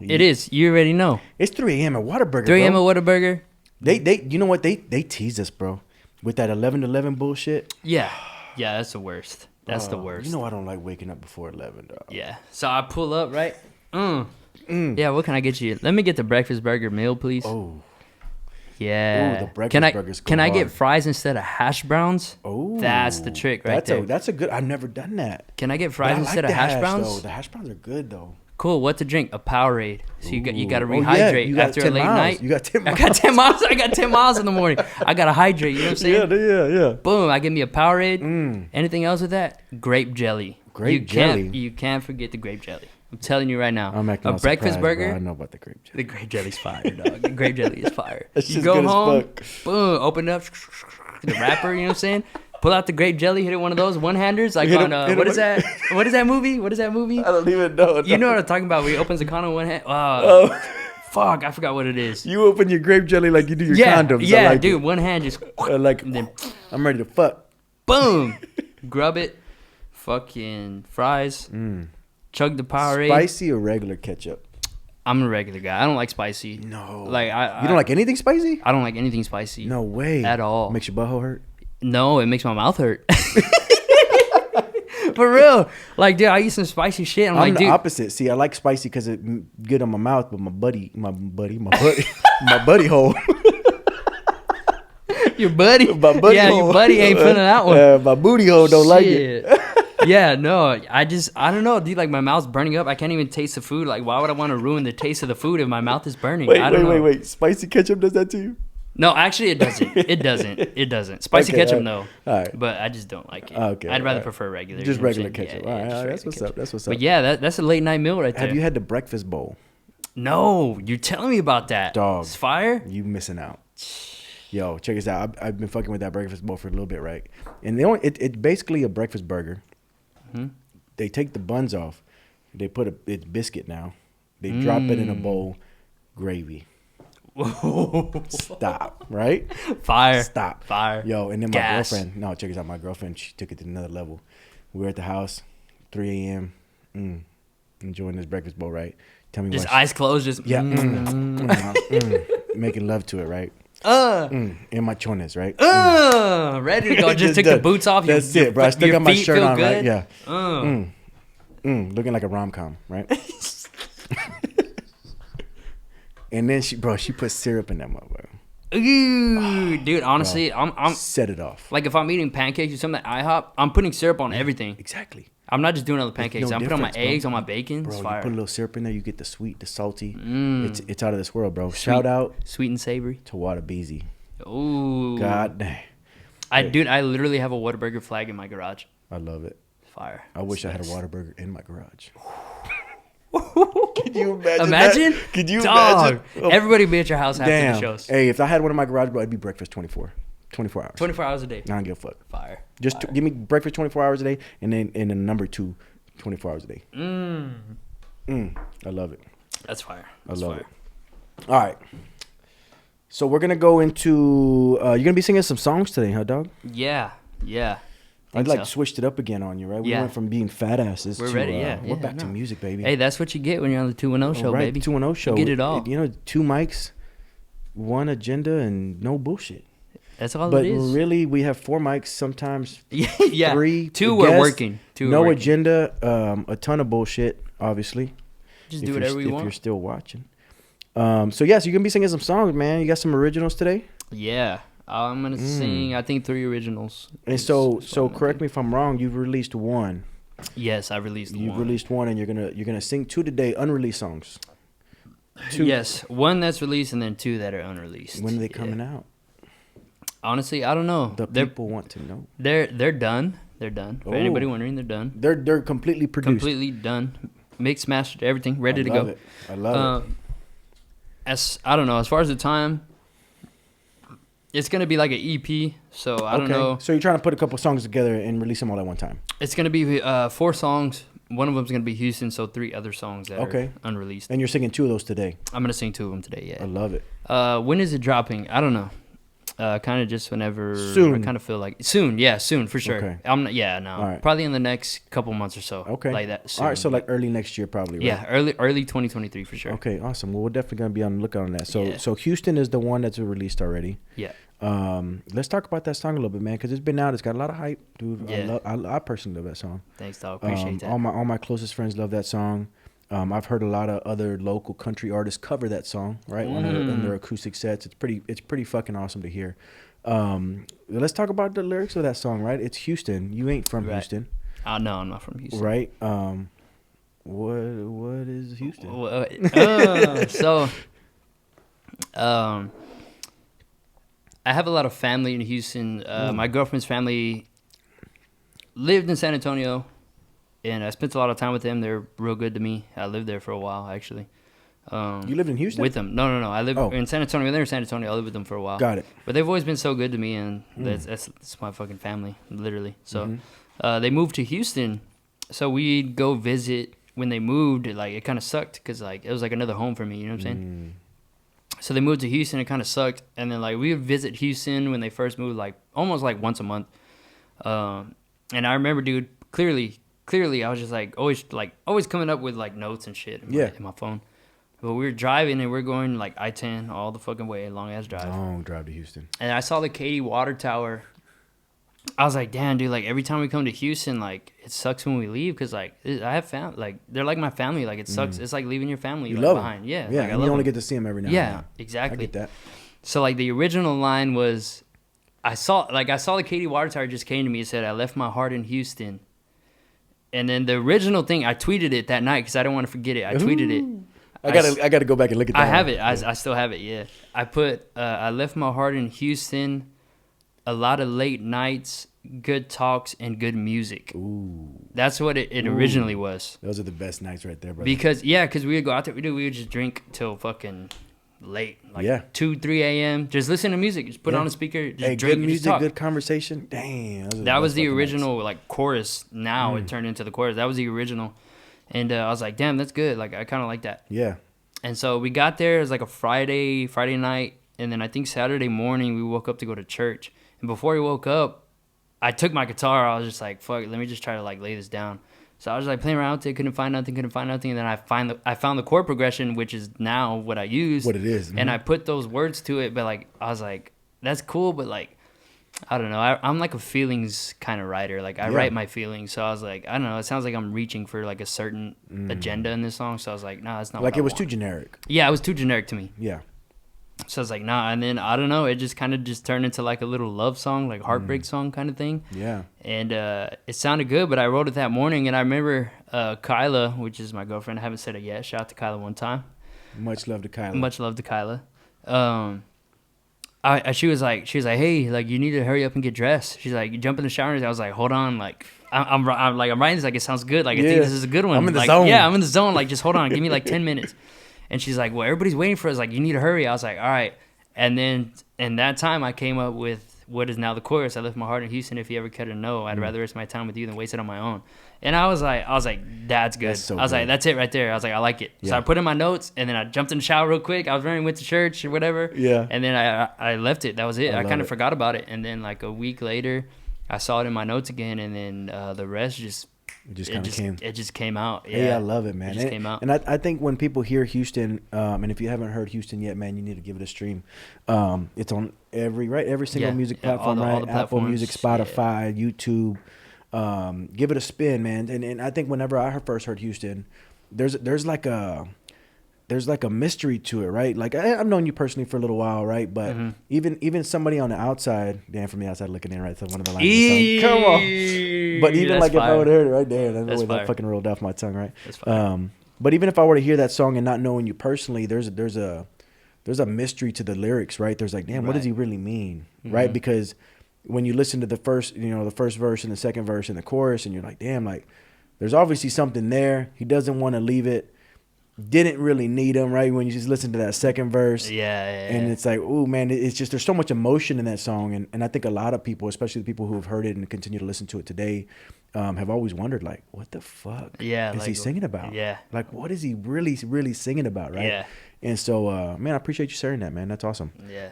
it is. You already know. It's 3 a.m. at Whataburger. 3 a.m. at Whataburger. They you know what? They tease us, bro, with that 11 bullshit. Yeah, that's the worst. That's the worst. You know I don't like waking up before 11, dog. Yeah. So I pull up, right? Yeah, what can I get you? Let me get the breakfast burger meal, please. Oh. Yeah. Ooh, the breakfast burgers Can I get fries instead of hash browns? Oh. That's the trick there. That's a good. I've never done that. Can I get fries instead of hash browns? Though. The hash browns are good though. Cool. What to drink? A Powerade. So you got to rehydrate after a late night. You got 10 miles. I got 10 miles. I got 10 miles in the morning. I got to hydrate. You know what I'm saying? Yeah. Boom. I give me a Powerade. Anything else with that? Grape jelly. You can't forget the grape jelly. I'm telling you right now. I'm acting a breakfast burger. Bro. I know about the grape jelly. The grape jelly's fire, dog. The grape jelly is fire. That's you go home, boom, open up the wrapper. You know what I'm saying? Pull out the grape jelly, hit it one of those one-handers, like on what is that? What is that movie? I don't even know. You know what I'm talking about? Where he opens the condom one hand. Fuck, I forgot what it is. You open your grape jelly like you do your condoms. Yeah, dude. One hand just and then I'm ready to fuck. Boom, grub it. Fucking fries. Chug the Powerade. Spicy or regular ketchup? I'm a regular guy. I don't like spicy. No. Like you don't like anything spicy? I don't like anything spicy. No way. At all. Makes your butthole hurt? No, it makes my mouth hurt. For real. Like, dude, I eat some spicy shit. I'm like, the dude. opposite. See, I like spicy because it's good on my mouth, but my buddy hole. Your buddy? My buddy hole. Your buddy ain't feeling that one. My booty hole don't like it. Yeah, no, I don't know, dude. Like, my mouth's burning up. I can't even taste the food. Like, why would I want to ruin the taste of the food if my mouth is burning? Wait. Spicy ketchup does that to you? No, actually, it doesn't. It doesn't. Spicy ketchup, no. All right. But I just don't like it. Okay. I'd rather prefer regular. Just regular ketchup. Yeah, all right. That's what's up. But yeah, that's a late night meal right there. Have you had the breakfast bowl? No, you're telling me about that. Dog. It's fire? You missing out. Yo, check this out. I've been fucking with that breakfast bowl for a little bit, right? And it's basically a breakfast burger. Mm-hmm. They take the buns off. They put it's biscuit now. They drop it in a bowl, gravy. Stop, right? Fire. Stop. Fire. Yo, and then my girlfriend, check this out. My girlfriend, she took it to another level. We were at the house, 3 a.m., enjoying this breakfast bowl, right? Tell me just eyes closed, just. Yeah. making love to it, right? In my chones, right? Ready to go. Just took the boots off. That's it, bro. I still got my shirt on, good? right? Yeah. Looking like a rom-com, right? And then she put syrup in that motherfucker. Ooh, dude, honestly, I'm set it off. Like if I'm eating pancakes or something at IHOP, I'm putting syrup on everything. Exactly. I'm not just doing other pancakes. No I'm putting on my eggs, bro. on my bacon. Bro, it's you fire. put a little syrup in there, you get the sweet, the salty. It's out of this world, bro. Shout out sweet and savory to Whataburger. Ooh. God damn. I literally have a Whataburger flag in my garage. I love it. Fire. I wish I had a Whataburger in my garage. Could you imagine? That? Could you imagine? Oh. Everybody be at your house after the shows. Hey, if I had one in my garage, bro, it'd be breakfast 24 hours. 24 hours a day. I don't give a fuck. Fire. Just give me breakfast 24 hours a day, and then number 2, 24 hours a day. I love it. That's fire. I love it. All right. So we're gonna go into. You're gonna be singing some songs today, huh, dog? Yeah. I switched it up again on you, right? We went from being fat asses. We're ready. We're back to music, baby. Hey, that's what you get when you're on the 210 show, right, baby. 210 show. You get it all. 2 mics, 1 agenda, and no bullshit. That's all it is. But really, we have 4 mics, sometimes 3. 2 were were working. 2 no were working. agenda, a ton of bullshit, obviously. Just do whatever you want. If you're still watching. So you're going to be singing some songs, man. You got some originals today? Yeah. I'm going to sing, I think, 3 originals. And so correct me if I'm wrong, you've released 1. Yes, I released 1. You've released 1, and you're gonna sing 2 today, unreleased songs. 2. Yes, 1 that's released and then 2 that are unreleased. When are they coming out? Honestly, I don't know. People want to know. They're done. They're done. For anybody wondering, they're done. They're completely produced. Completely done. Mixed, mastered, everything, ready to go. I love it. I don't know. As far as the time, it's gonna be like an EP. So I don't know. So you're trying to put a couple songs together and release them all at one time. It's gonna be 4 songs. One of them's gonna be Houston. So 3 other songs that are unreleased. And you're singing 2 of those today. I'm gonna sing 2 of them today. Yeah. I love it. When is it dropping? I don't know. Kind of just whenever. Soon. I kind of feel like soon. Yeah, soon for sure. Okay. I'm not. Yeah, no. All right. Probably in the next couple months or so. Okay. Like that. Soon. All right. So like early next year, probably. Right? Yeah, early 2023 for sure. Okay. Awesome. Well, we're definitely gonna be on the lookout on that. So Yeah. so Houston is the one that's released already. Yeah. Let's talk about that song a little bit, man, because it's been out. It's got a lot of hype, dude. Yeah. I personally love that song. Thanks, dog. Appreciate that. All my closest friends love that song. I've heard a lot of other local country artists cover that song, right, on their acoustic sets. It's pretty fucking awesome to hear. Let's talk about the lyrics of that song, right? It's Houston. You ain't from Houston. No, I'm not from Houston. Right. What is Houston? I have a lot of family in Houston. My girlfriend's family lived in San Antonio, and I spent a lot of time with them. They're real good to me. I lived there for a while, actually. You lived in Houston? With them. No. I live in San Antonio. They're in San Antonio. I lived with them for a while. Got it. But they've always been so good to me, and that's my fucking family, literally. So they moved to Houston, so we'd go visit. When they moved, it kind of sucked because it was like another home for me. You know what I'm saying? So they moved to Houston. It kind of sucked, and then we would visit Houston when they first moved, almost once a month. And I remember, dude, clearly, I was just always coming up with notes and shit in my phone. But we were driving and we're going I-10 all the fucking way, long ass drive. Long drive to Houston. And I saw the Katy Water Tower. I was like, damn, dude, every time we come to Houston, it sucks when we leave because I have family, they're like my family. It sucks. It's like leaving your family behind. Them. Yeah. Yeah. And you only get to see them every now and then. Yeah, exactly. I get that. So the original line was, I saw the Katy Water Tower just came to me and said, I left my heart in Houston. And then the original thing, I tweeted it that night because I didn't want to forget it. I tweeted it. I gotta go back and look at that. I have it. I still have it. Yeah. I put I left my heart in Houston. A lot of late nights, good talks, and good music. Ooh. That's what it originally was. Those are the best nights right there, bro. Because we would go out there. We would just drink till fucking late, 2, 3 a.m. Just listen to music. Just put on a speaker. Just drink. Good music, just talk. Good conversation. Damn. That was the original chorus. Now it turned into the chorus. That was the original. And I was like, damn, that's good. I kind of like that. Yeah. And so we got there. It was a Friday night. And then I think Saturday morning we woke up to go to church. And before we woke up, I took my guitar. I was just like, fuck it, let me just try to lay this down. So I was like playing around with it, couldn't find nothing, and then I found the chord progression, which is now what I use. What it is. And I put those words to it, but like I was like, that's cool, but like I don't know. I'm like a feelings kind of writer. Like I write my feelings, so I was like, I don't know. It sounds like I'm reaching for like a certain agenda in this song. So I was like, nah, that's not. Like what it I was want. too generic. Yeah, it was too generic to me. Yeah. So I was like, nah. And then I don't know. It just kind of just turned into like a little love song, like heartbreak song kind of thing. Yeah. And it sounded good, but I wrote it that morning, and I remember Kyla, which is my girlfriend. I haven't said it yet. Shout out to Kyla one time. Much love to Kyla. Much love to Kyla. She was like, hey, like you need to hurry up and get dressed. She's like, jump in the shower. I was like, hold on, like I'm writing this like it sounds good. Like I think this is a good one. I'm in the like, zone. Yeah, I'm in the zone. Like just hold on, give me like 10 minutes. And she's like, well, everybody's waiting for us. Like you need to hurry. I was like, all right. And then in that time, I came up with what is now the chorus. I left my heart in Houston. If you ever care to know, I'd rather waste my time with you than waste it on my own. And I was like, that's good. That's so I was good. like, that's it right there. I was like, I like it. Yeah. So I put in my notes, and then I jumped in the shower real quick. I was running, went to church or whatever. Yeah. And then I left it. That was it. I kind of it. forgot about it. And then like a week later, I saw it in my notes again, and then the rest It just kind of came. It just came out. Yeah, Hey, I love it, man. It just came out. And I think when people hear Houston, and if you haven't heard Houston yet, man, you need to give it a stream. It's on every single music platform, all the Apple platforms. Music, Spotify, YouTube. Give it a spin, man. And I think whenever I first heard Houston, there's like a mystery to it, right? Like I've known you personally for a little while, right? But even somebody on the outside, Dan from the outside looking in, right? So one of the lines. Of the song, come on. But even like if I would have heard it right there, that's the way that fucking rolled off my tongue, right? That's fire. But even if I were to hear that song and not knowing you personally, there's a mystery to the lyrics, right? There's like, damn, what does he really mean, right? Because when you listen to the first verse and the second verse and the chorus, and you're like, damn, like there's obviously something there. He doesn't want to leave it. Didn't really need him, right? When you just listen to that second verse. Yeah. And it's like, oh man, it's just, there's so much emotion in that song. And I think a lot of people, especially the people who have heard it and continue to listen to it today, have always wondered, like, what the fuck is he singing about? Yeah. Like, what is he really, really singing about, right? Yeah. And so, man, I appreciate you sharing that, man. That's awesome. Yeah.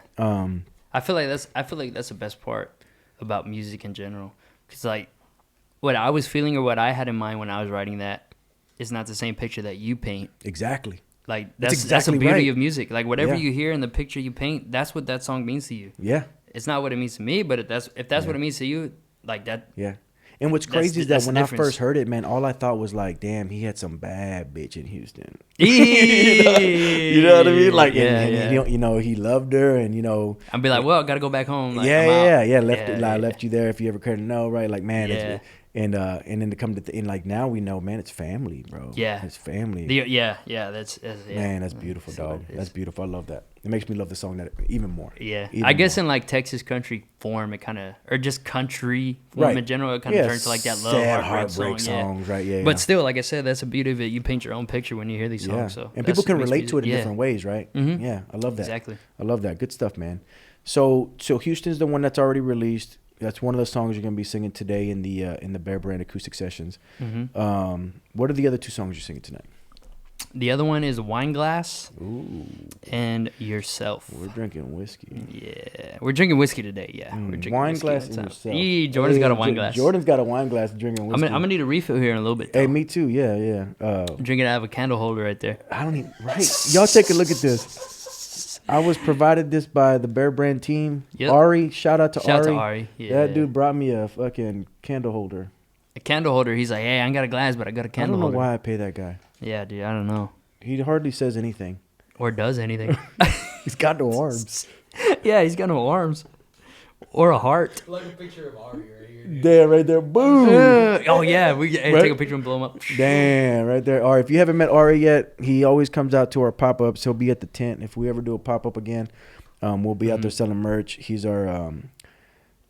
I feel like that's the best part about music in general. Because, like, what I was feeling or what I had in mind when I was writing that is not the same picture that you paint. Exactly. Like that's exactly the beauty right. of music. Like whatever you hear in the picture you paint, that's what that song means to you. Yeah. It's not what it means to me, but if that's what it means to you, like that. Yeah. And what's crazy is that when I first heard it, man, all I thought was like, damn, he had some bad bitch in Houston. You know what I mean? Like, and he loved her, and I'd be like, well, I gotta go back home. Like, left you there if you ever care to know, right? Like, man, and then to come to like now we know, man, it's family, bro. Yeah, it's family. That's man, that's beautiful, dog. That's beautiful. I love that. It makes me love the song that even more. Yeah, I guess in like Texas country form, it kind of, or just country form in general, it kind of turns to like that love heartbreak songs, right? Yeah, but still, like I said, that's the beauty of it. You paint your own picture when you hear these songs. Yeah. So and people can relate to it in different ways, right? Mm-hmm. Yeah, I love that. Exactly. I love that. Good stuff, man. So Houston's the one that's already released. That's one of the songs you're gonna be singing today in the Bexar Brand acoustic sessions. Mm-hmm. What are the other two songs you're singing tonight? The other one is Wine Glass. Ooh. And Yourself. We're drinking whiskey. Yeah, we're drinking whiskey today. Yeah, we're drinking Wine whiskey glass and Yourself. Jordan's got a wine glass. Jordan's got a wine glass drinking whiskey. I'm gonna need a refill here in a little bit. Though. Hey, me too. Yeah. I'm drinking out of a candle holder right there. I don't even. Right, y'all take a look at this. I was provided this by the Bexar Brand team. Yep. Ari, shout out to Ari. Yeah. That dude brought me a fucking candle holder. A candle holder. He's like, hey, I ain't got a glass, but I got a candle holder. I don't know why I pay that guy. Yeah, dude, I don't know. He hardly says anything. Or does anything. He's got no arms. Yeah, he's got no arms. Or a heart. Like a picture of Ari right here. There, right there. Boom. Oh, yeah. We take a picture and blow him up. Damn, right there. Ari, if you haven't met Ari yet, he always comes out to our pop-ups. He'll be at the tent. If we ever do a pop-up again, we'll be out there selling merch. He's our,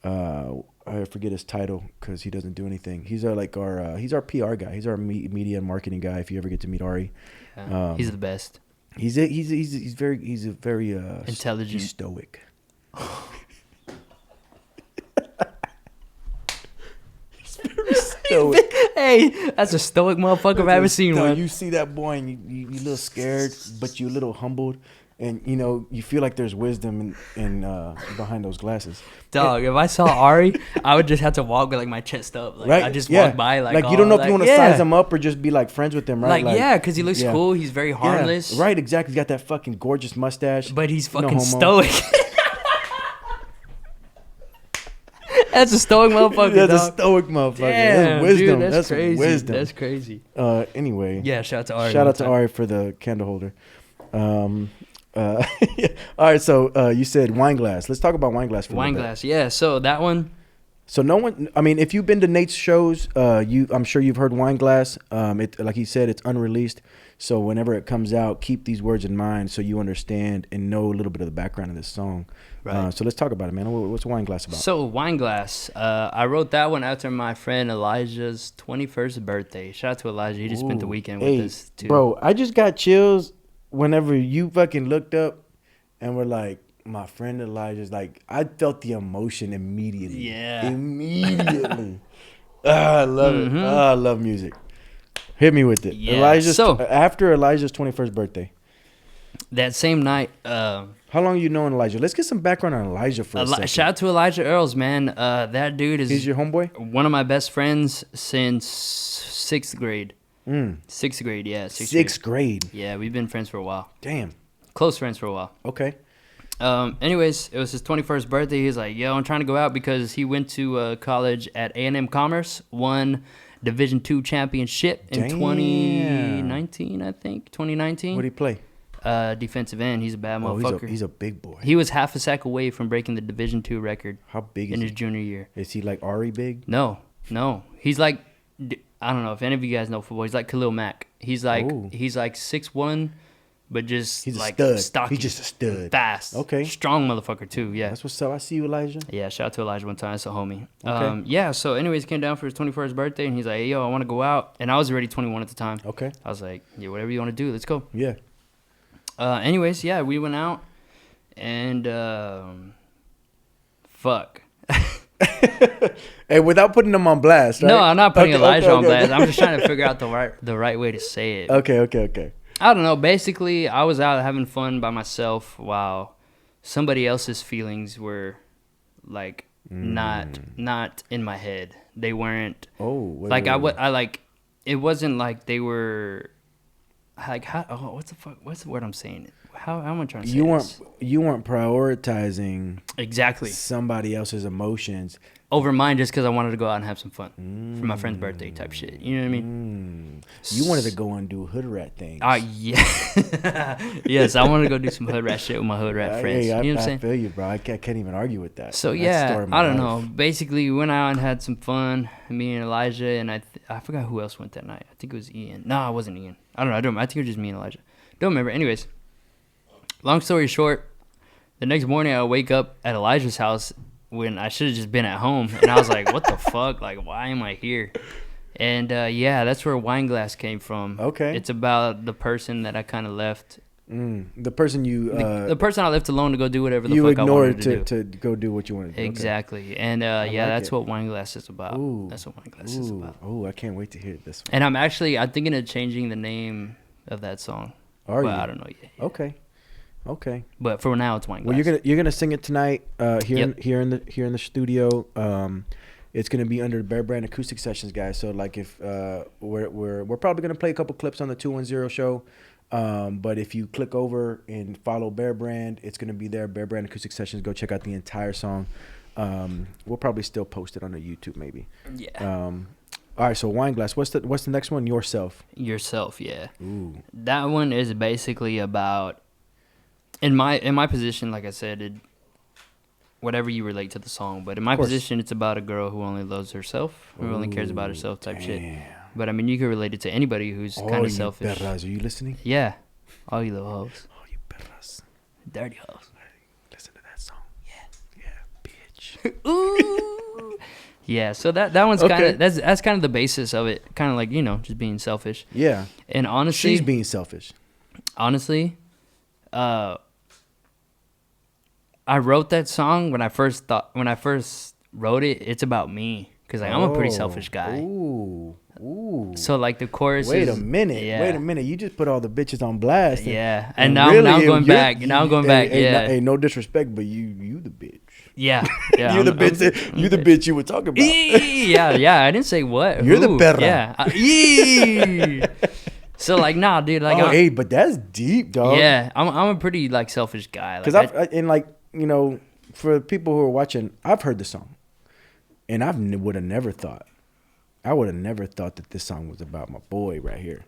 I forget his title because he doesn't do anything. He's he's our PR guy. He's our media and marketing guy. If you ever get to meet Ari. Yeah, he's the best. He's very intelligent. He's stoic. He's very stoic. Hey, that's a stoic motherfucker if I ever seen one. You see that boy and you a little scared, but you a little humbled, and you know you feel like there's wisdom in behind those glasses. Dog, if I saw Ari, I would just have to walk with like my chest up. Like, Right? I just Yeah. walk by like you don't know if you want to yeah. size him up or just be like friends with him, right? Like, yeah, because he looks yeah. cool. He's very harmless. Yeah, right, exactly. He's got that fucking gorgeous mustache. But he's No fucking homo. stoic. That's a stoic motherfucker, That's a dog. stoic motherfucker. Damn, That's wisdom. dude, that's crazy. wisdom. That's crazy. Anyway. Yeah, shout out to Ari. Shout out to Ari for the candle holder. All right, so you said wine glass. Let's talk about wine glass for a Wine little bit. glass, yeah. So that one, So no one, I mean, if you've been to Nate's shows, I'm sure you've heard wine glass. It, like he said, it's unreleased. So whenever it comes out, keep these words in mind so you understand and know a little bit of the background of this song. Right. So let's talk about it, man. What's wine glass about? So wine glass, I wrote that one after my friend Elijah's 21st birthday. Shout out to Elijah. He just spent the weekend with us too. Bro, I just got chills whenever you fucking looked up and were like, my friend Elijah's like, I felt the emotion immediately. Yeah. Immediately. I love it. I love music. Hit me with it. Yeah. After Elijah's 21st birthday. That same night, How long you known Elijah? Let's get some background on Elijah for a second. shout out to Elijah Earls, man. That dude is He's your homeboy? one of my best friends since 6th grade. 6th grade, yeah. Sixth grade. Yeah, we've been friends for a while. Damn. Close friends for a while. Okay. Anyways, it was his 21st birthday. He's like, yo, I'm trying to go out because he went to college at A&M Commerce, won Division II championship in Damn. 2019, I think. 2019. What did he play? Defensive end. He's a bad Oh, motherfucker. he's a big boy. He was half a sack away from breaking the Division II record How big is in he? his junior year. Is he like Ari big? No. He's like, I don't know if any of you guys know football. He's like Khalil Mack. He's like Ooh. 6'1", but just He's a like stud. stocky. He's just a stud. Fast. Okay. Strong motherfucker too. Yeah. That's what's up. I see you, Elijah. Yeah, shout out to Elijah one time. That's a homie. Okay. Yeah, so anyways, came down for his 21st birthday, and he's like, hey, yo, I want to go out. And I was already 21 at the time. Okay. I was like, yeah, whatever you want to do, let's go. Yeah. Anyways, yeah, we went out, and fuck. Hey, without putting them on blast, right? No, I'm not putting Elijah on blast. okay. I'm just trying to figure out the right way to say it. Okay. I don't know. Basically, I was out having fun by myself while somebody else's feelings were like not in my head. They weren't Wait. I like it wasn't like they were like what's the word I'm saying? How am I trying to say this? You weren't prioritizing Exactly. somebody else's emotions. Over mine just because I wanted to go out and have some fun for my friend's birthday type shit. You know what I mean? You wanted to go and do hood rat things. Yeah. Yes, I wanted to go do some hood rat shit with my hood rat friends. Hey, You know what I'm I saying? feel you, bro. I can't even argue with that. So That's the yeah, story of my I don't life. know. Basically, we went out and had some fun. Me and Elijah, and I forgot who else went that night. I think it was Ian. No, it wasn't Ian. I don't know. I think it was just me and Elijah. Don't remember. Anyways, long story short, the next morning I wake up at Elijah's house when I should have just been at home, and I was like, "What the fuck? Like, why am I here?" And yeah, that's where Wine Glass came from. Okay. It's about the person that I kind of left. The person you The person I left alone to go do whatever the you fuck I wanted ignored to do. to go do what you wanted to do. Okay. Exactly. And yeah, like that's it. what Wine Glass is about. Ooh. That's what Wine Glass is about. Oh, I can't wait to hear this one. And I'm thinking of changing the name of that song. Are but you? I don't know yet. Okay. But for now, it's Wine Glass. Well, you're gonna sing it tonight here Yep. in the studio. It's gonna be under the Bexar Brand acoustic sessions, guys. So like if we're probably gonna play a couple clips on the 210 show. But if you click over and follow Bexar Brand, it's gonna be there. Bexar Brand acoustic sessions. Go check out the entire song. We'll probably still post it on the YouTube maybe. Yeah. All right. So Wine Glass. What's the next one? Yourself. Yourself, yeah. Ooh. That one is basically about in my position, like I said, whatever you relate to the song, but in my position it's about a girl who only loves herself, who only cares about herself type shit. But I mean, you can relate it to anybody who's kind of selfish. Perras, are you listening? Yeah. All you little hoes. Oh, you perras. Dirty hoes. Listen to that song. Yeah, bitch. Ooh. Yeah, so that one's Okay. kind of that's kind of the basis of it, kind of like, you know, just being selfish. Yeah. And honestly, She's being selfish. I wrote that song when I first wrote it. It's about me. Because like I'm a pretty selfish guy. Ooh. So like the chorus. Wait a minute. You just put all the bitches on blast. Yeah. And now I'm going back. Now I'm going back. Yeah. Hey, no disrespect, but you the bitch. Yeah. You're the bitch. You the bitch you were talking about. Yeah. I didn't say what. You're the perra. Yeah. So like, nah, dude. Like, hey, but that's deep, dog. Yeah. I'm a pretty like selfish guy. Because and like, you know, for people who are watching, I've heard the song, and I would have never thought. I would have never thought that this song was about my boy right here.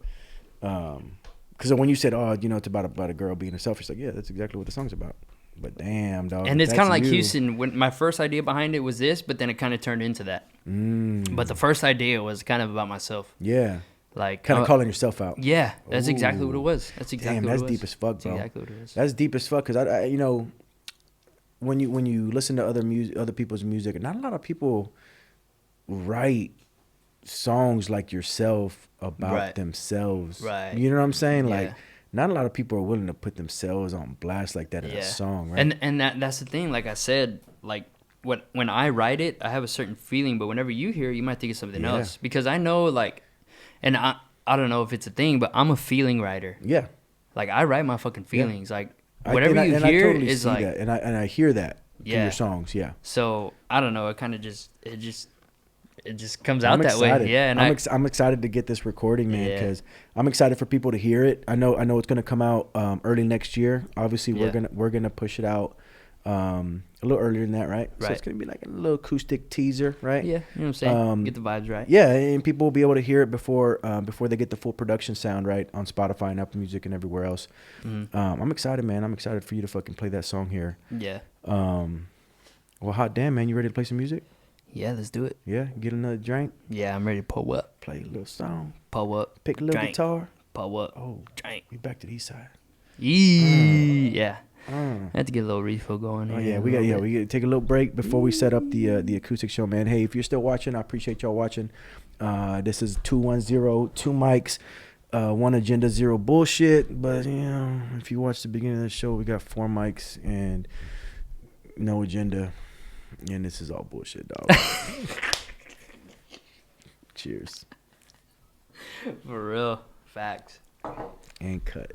Because when you said, oh, you know, it's about a girl being selfish, like, yeah, that's exactly what the song's about. But damn, dog. And it's kind of like Houston. When my first idea behind it was this, but then it kind of turned into that. But the first idea was kind of about myself. Yeah. Like kind of calling yourself out. Yeah, that's exactly what it was. That's exactly what it was. Damn, that's deep as fuck, bro. That's exactly what it is. That's deep as fuck. Because I you know, when you listen to other people's music, not a lot of people write songs like yourself about themselves. Right. You know what I'm saying? Like, not a lot of people are willing to put themselves on blast like that in a song, right? And that's the thing. Like I said, like when I write it, I have a certain feeling, but whenever you hear it, you might think of something else. Because I know, like, and I don't know if it's a thing, but I'm a feeling writer. Yeah. Like, I write my fucking feelings. Like, whatever you hear is like, that. And I hear that through your songs. Yeah. So I don't know. It kind of just comes out that way. Yeah. And I'm excited to get this recording, man, because I'm excited for people to hear it. I know it's gonna come out early next year. Obviously, we're gonna push it out a little earlier than that, right? So it's gonna be like a little acoustic teaser, right? Yeah, you know what I'm saying. Get the vibes right. Yeah, and people will be able to hear it before they get the full production sound right on Spotify and Apple Music and everywhere else. I'm excited, man. I'm excited for you to fucking play that song here. Yeah. Well, hot damn, man. You ready to play some music? Yeah, let's do it. Yeah, get another drink. Yeah, I'm ready to pull up. Play a little song. Pull up. Pick a little guitar. Pull up. Oh, drink. We back to the east side. Yeah. I had to get a little refill going. Oh yeah, we got to take a little break before we set up the acoustic show, man. Hey, if you're still watching, I appreciate y'all watching. This is 210, 2 mics, 1 agenda, 0 bullshit. But you know, if you watch the beginning of the show, we got 4 mics and no agenda, and this is all bullshit, dog. Cheers. For real, facts. And cut.